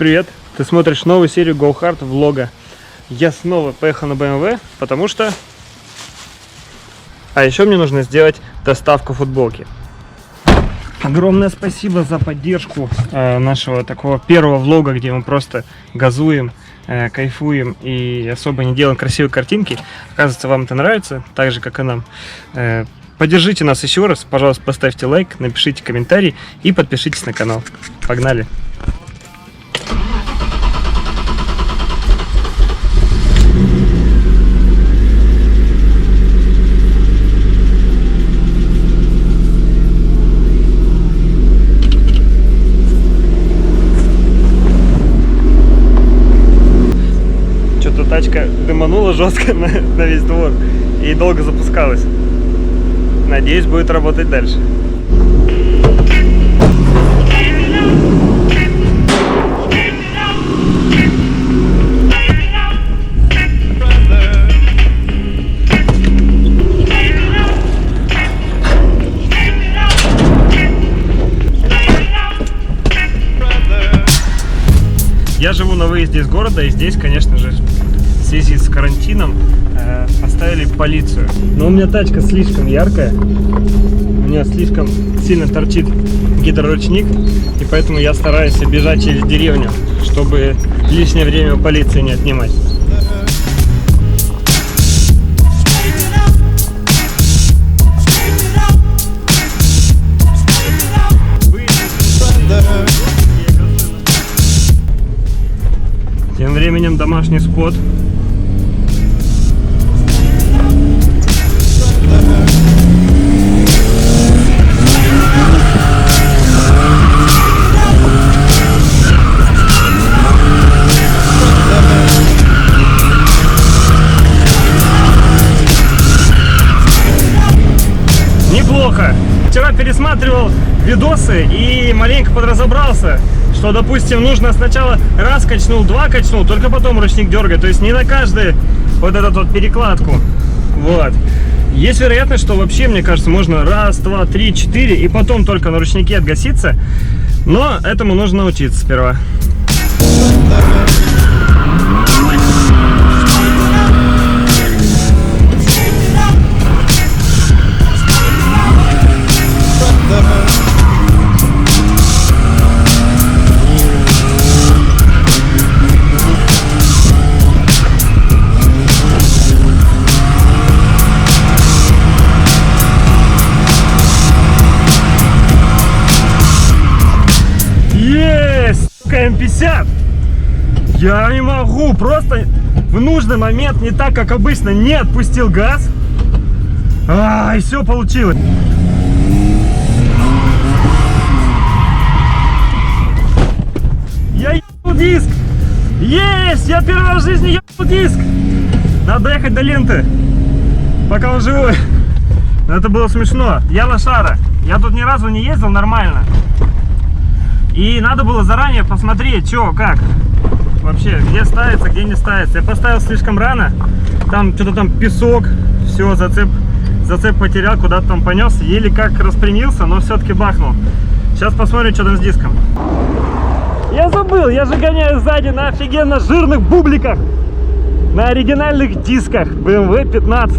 Привет! Ты смотришь новую серию Go Hard влога. Я снова поехал на BMW, потому что... А еще мне нужно сделать доставку футболки. Огромное спасибо за поддержку нашего такого первого влога, где мы просто газуем, кайфуем и особо не делаем красивые картинки. Оказывается, вам это нравится, так же, как и нам. Поддержите нас еще раз, пожалуйста, поставьте лайк, напишите комментарий и подпишитесь на канал. Погнали! Тачка дыманула жестко на весь двор и долго запускалась. Надеюсь, будет работать дальше. Я живу на выезде из города, и здесь, конечно же, в связи с карантином поставили полицию. Но у меня тачка слишком яркая, у нее слишком сильно торчит гидроручник, и поэтому я стараюсь бежать через деревню, чтобы лишнее время у полиции не отнимать. Тем временем домашний скот. Неплохо. Вчера пересматривал видосы и маленько подразобрался, что, допустим, нужно сначала раз качнул, два качнул, только потом ручник дергать. То есть не на каждую вот эту вот перекладку. Вот. Есть вероятность, что вообще, мне кажется, можно раз, два, три, четыре и потом только на ручнике отгаситься. Но этому нужно научиться сперва. М50. Я не могу, просто в нужный момент, не так как обычно, не отпустил газ. И все получилось. Я ебал диск. Есть, я первый раз в жизни ебал диск. Надо доехать до ленты, пока он живой. Это было смешно. Я лошара. Я тут ни разу не ездил нормально. И надо было заранее посмотреть, что, как вообще, где ставится, где не ставится. Я поставил слишком рано, там что-то там песок, все, зацеп потерял, куда-то там понес, еле как распрямился, но все-таки бахнул. Сейчас посмотрим, что там с диском. Я забыл, я же гоняю сзади на офигенно жирных бубликах, на оригинальных дисках BMW 15.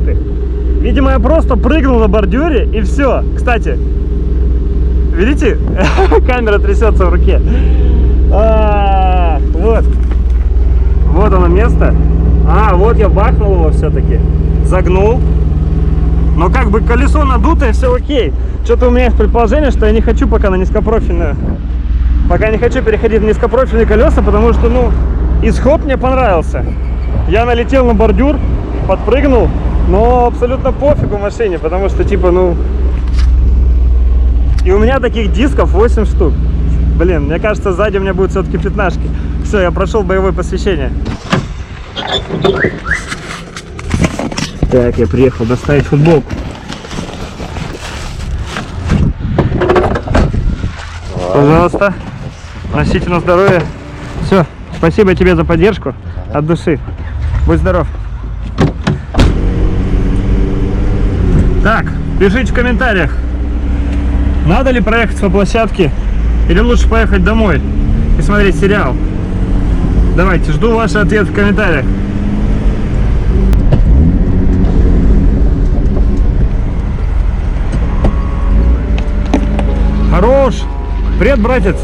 Видимо, я просто прыгнул на бордюре и все. Кстати, видите, камера трясется в руке. Вот оно место. Вот я бахнул его все-таки. Загнул. Но как бы колесо надутое, все окей. Что-то у меня есть предположение, что я не хочу пока на низкопрофильную. Пока не хочу переходить на низкопрофильные колеса, потому что, ну, исход мне понравился. Я налетел на бордюр, подпрыгнул, но абсолютно пофигу машине, потому что, типа, ну... И у меня таких дисков 8 штук. Блин, мне кажется, сзади у меня будут все-таки пятнашки. Все, я прошел боевое посвящение. Так, я приехал доставить футболку. Пожалуйста, носите на здоровье. Все, спасибо тебе за поддержку от души. Будь здоров. Так, пишите в комментариях, надо ли проехать по площадке или лучше поехать домой и смотреть сериал. Давайте, жду ваши ответы в комментариях. Хорош! Привет, братец!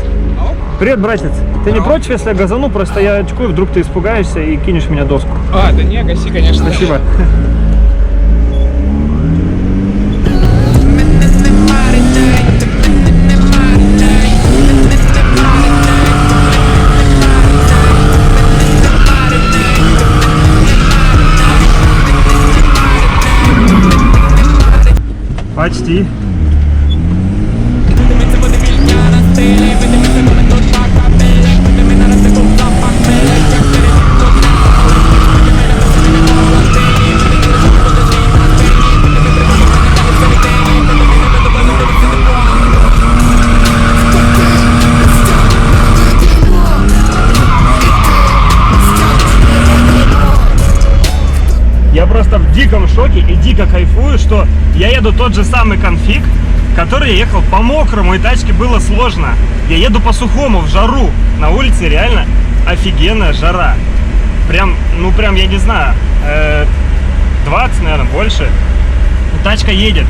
Привет, братец! Ты не против, если я газану, просто я очкую, вдруг ты испугаешься и кинешь меня доску? А, да не, гаси, конечно. Спасибо. Почти. Я просто в диком шоке и дико кайфую, что я еду тот же самый конфиг, который я ехал по мокрому, и тачке было сложно. Я еду по сухому, в жару. На улице реально офигенная жара. Прям, ну прям, я не знаю, 20, наверное, больше. Тачка едет.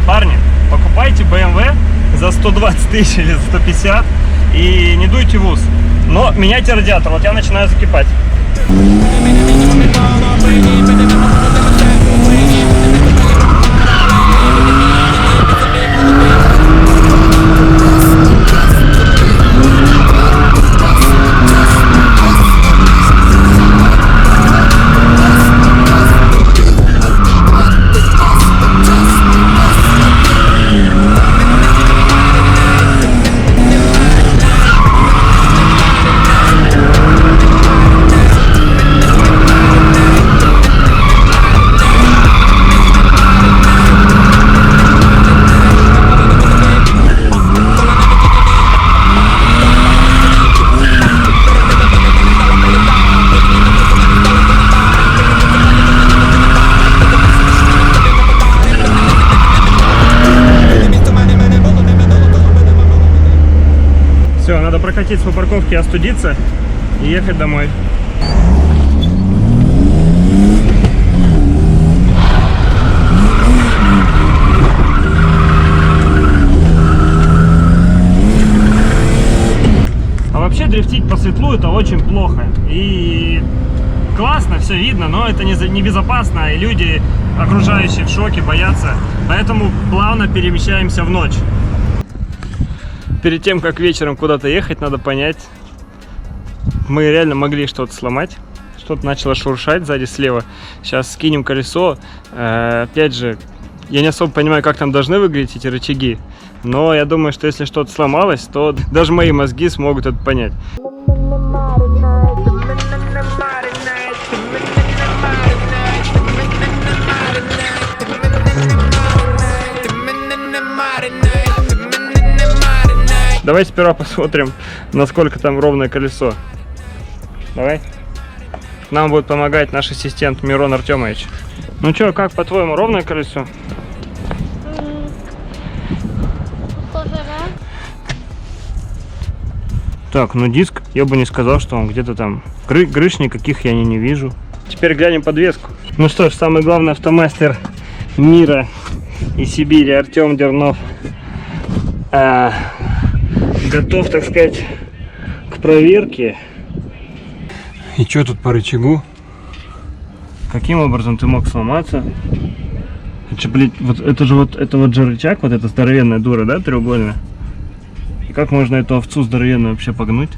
Парни, покупайте BMW за 120 тысяч или 150 и не дуйте в ус. Но меняйте радиатор, вот я начинаю закипать. Все, надо прокатиться по парковке, остудиться и ехать домой. А вообще дрифтить по светлу — это очень плохо. И классно, все видно, но это не безопасно, и люди окружающие в шоке, боятся. Поэтому плавно перемещаемся в ночь. Перед тем, как вечером куда-то ехать, надо понять, мы реально могли что-то сломать. Что-то начало шуршать сзади слева. Сейчас скинем колесо. Опять же, я не особо понимаю, как там должны выглядеть эти рычаги. Но я думаю, что если что-то сломалось, то даже мои мозги смогут это понять. Давай сперва посмотрим, насколько там ровное колесо. Давай. Нам будет помогать наш ассистент Мирон Артемович. Ну чё, как по-твоему, ровное колесо? Так, ну диск, я бы не сказал, что он где-то там. Грыж никаких я не вижу. Теперь глянем подвеску. Ну что ж, самый главный автомастер мира и Сибири Артем Дернов готов, так сказать, к проверке. И что тут по рычагу? Каким образом ты мог сломаться? Это, блин, это же рычаг, вот эта здоровенная дура, да, треугольная? И как можно эту овцу здоровенную вообще погнуть?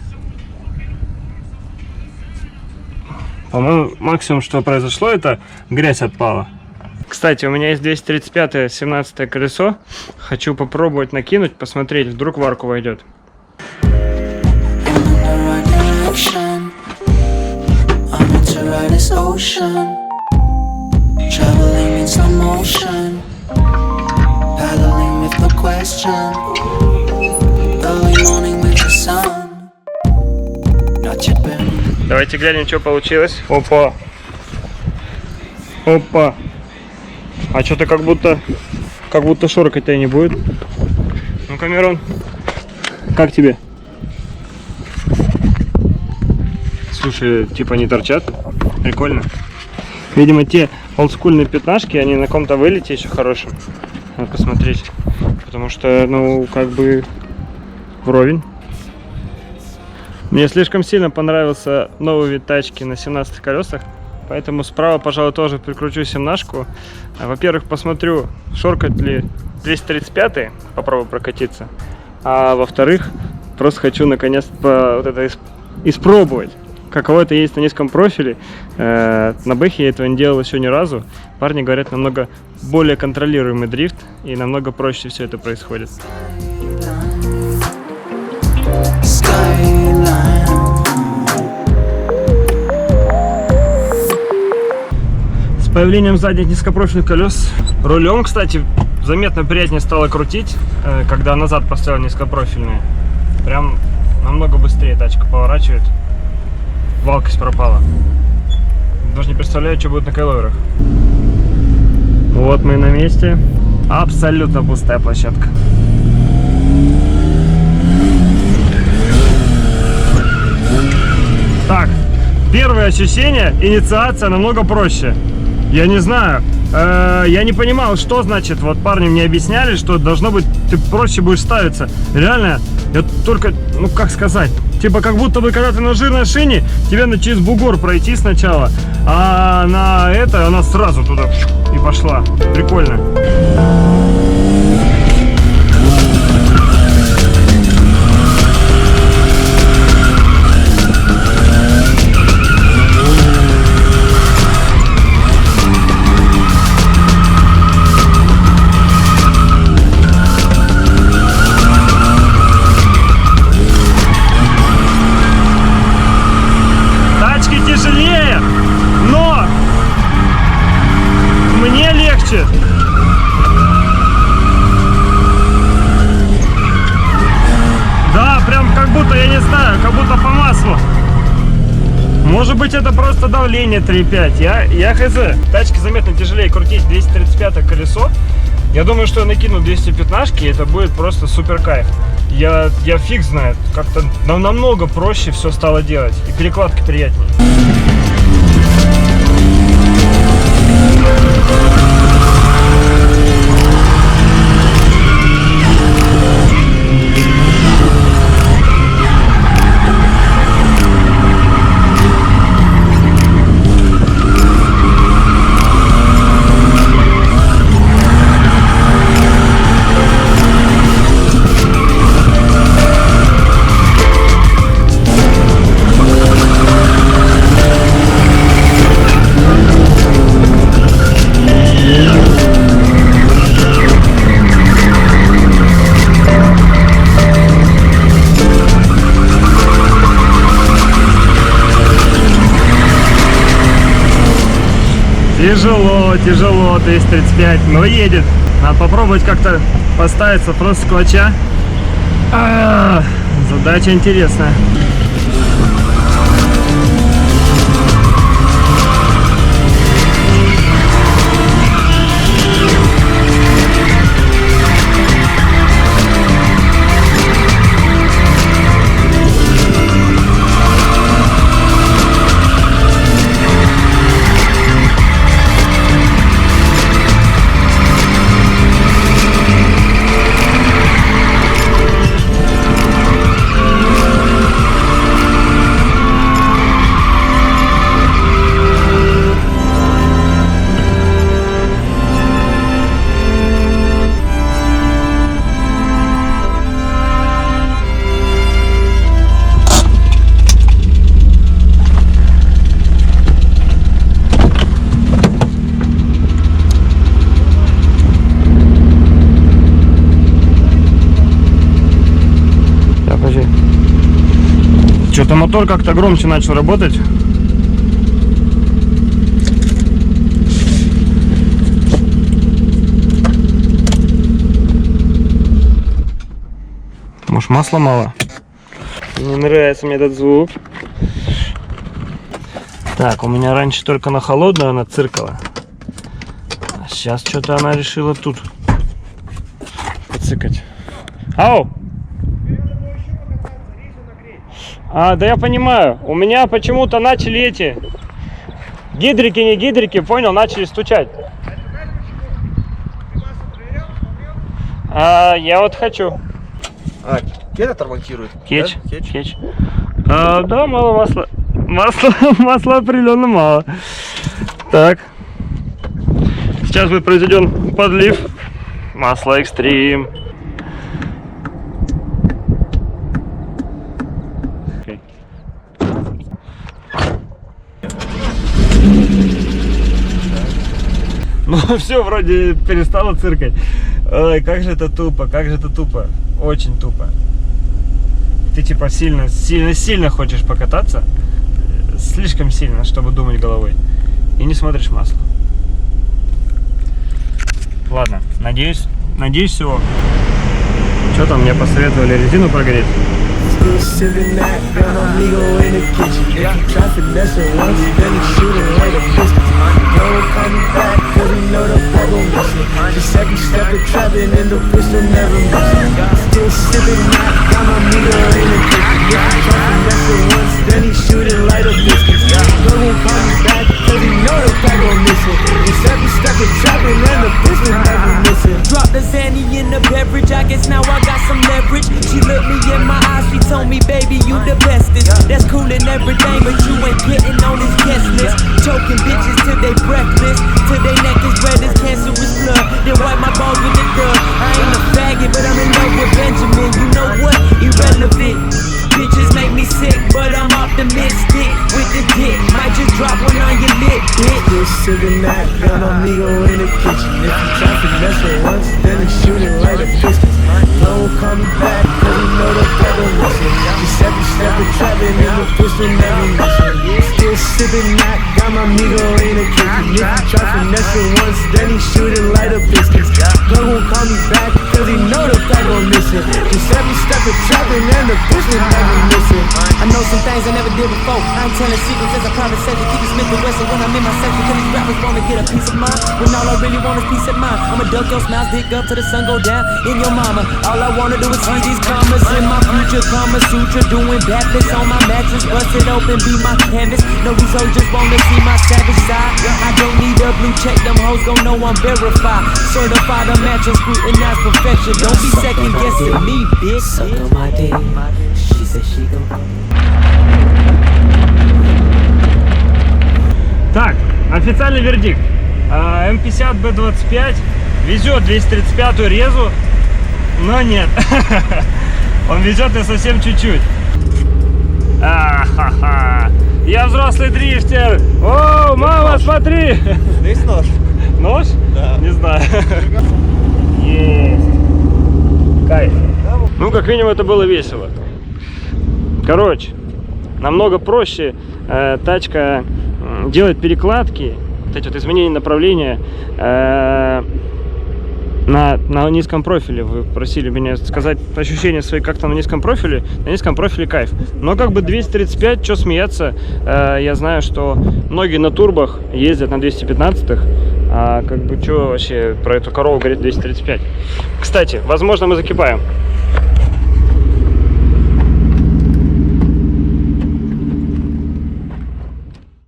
По-моему, максимум, что произошло, это грязь отпала. Кстати, у меня есть 235-е 17-е колесо. Хочу попробовать накинуть, посмотреть, вдруг в арку войдет. Давайте глянем, что получилось. Опа. Опа. А что-то как будто шоркать-то и не будет. Ну-ка, Мирон, как тебе? Слушай, типа не торчат. Прикольно. Видимо, те олдскульные пятнашки, они на ком-то вылете еще хорошем. Надо посмотреть. Потому что, ну, как бы вровень. Мне слишком сильно понравился новый вид тачки на 17 колесах. Поэтому справа, пожалуй, тоже прикручу 17-ку. Во-первых, посмотрю, шоркать ли 235-й, попробую прокатиться. А во-вторых, просто хочу наконец-то вот это испробовать. Каково это есть на низком профиле. На бэхе я этого не делал еще ни разу. Парни говорят, намного более контролируемый дрифт и намного проще все это происходит. С появлением задних низкопрофильных колес рулем, кстати, заметно приятнее стало крутить, когда назад поставил низкопрофильные. Прям намного быстрее тачка поворачивает. Валкость пропала. Даже не представляю, что будет на кайловерах. Вот мы и на месте. Абсолютно пустая площадка. Так, первое ощущение, инициация намного проще. Я не знаю, я не понимал, что значит, вот парни мне объясняли, что должно быть, ты проще будешь ставиться. Реально, я только, ну как сказать, типа как будто бы когда ты на жирной шине, тебе надо через бугор пройти сначала, а на это она сразу туда и пошла. Прикольно. Тяжелее, но мне легче. Да, прям как будто, я не знаю, как будто по маслу. Может быть, это просто давление 3.5. Я хз. Тачки заметно тяжелее крутить 235 колесо. Я думаю, что я накину 215, и это будет просто супер кайф. Я фиг знает, как-то намного проще все стало делать. И перекладка приятнее. Тяжело, 235, но едет. Надо попробовать как-то поставиться просто с клатча. Задача интересная. Что-то мотор как-то громче начал работать. Может, масла мало? Не нравится мне этот звук. Так, у меня раньше только на холодную она циркала. А сейчас что-то она решила тут поцикать. Ау! Да я понимаю. У меня почему-то начали эти гидрики, не гидрики, понял, начали стучать. Я вот хочу. Кетч отремонтирует? Кетч. Да? Кетч? Кетч. Да, мало масла. Масла определенно мало. Так. Сейчас будет произведен подлив масла Extreme. Ну все, вроде перестало циркать. Ой, как же это тупо, как же это тупо. Очень тупо. Ты типа сильно хочешь покататься. Слишком сильно, чтобы думать головой. И не смотришь масло. Ладно, надеюсь всего. Что там, мне посоветовали резину прогреть? Drop the Zanny in the beverage, I guess now I got some leverage. She looked me in my eyes, she told me, baby, you the bestest. That's cool and everything, but you ain't getting on this guest list. Choking bitches till they breathless, till they neck is red as cancerous blood. Then wipe my balls with the thug. I ain't a faggot, but I'm in love with Benjamin. You know what? Irrelevant. Bitches make me sick, but I'm optimistic with the dick. Might just drop one on your lip, bitch. Just sipping that, got my amigo in the kitchen. If you try to mess it once, then it's shooting right at distance. Don't call me back, cause you know that I don't listen. Just every step of trapping in the pistol never missing. Still sipping that, got my amigo in the kitchen. If you try to mess it once, then he's shooting right at distance. Don't won't call me back, cause he know that I don't listen. Just every step of trapping in the pistol never missing. I know some things I never did before. I ain't telling secrets as a conversation. Keep it Smith and Wesson when I'm in my section. Cause these rappers wanna get a piece of mind, when all I really want is peace of mind. I'ma duck your smiles, dick up till the sun go down in your mama. All I wanna do is see these commas in my future. Kama Sutra, doing backflips on my mattress. Bust it open, be my canvas. No, these hoes just wanna see my savage side. I don't need a blue check, them hoes gon' know I'm verified. Certified, I'm at your scrutinized perfection. Don't be second guessing me, bitch. Suck on my dick, she said she gon' Так, официальный вердикт. М50 Б25 везет 235-ю резу, но нет. Он везет и совсем чуть-чуть. Ха-ха. Я взрослый дрифтер. О, мама, смотри. Здесь нож? Нож? Да. Не знаю. Есть. Кайф. Ну, как минимум, это было весело. Короче, намного проще тачка делать перекладки, вот эти вот изменения направления на низком профиле. Вы просили меня сказать ощущения свои как-то на низком профиле. На низком профиле кайф. Но как бы 235, что смеяться, я знаю, что многие на турбах ездят на 215-х. А как бы что вообще про эту корову говорит 235. Кстати, возможно, мы закипаем.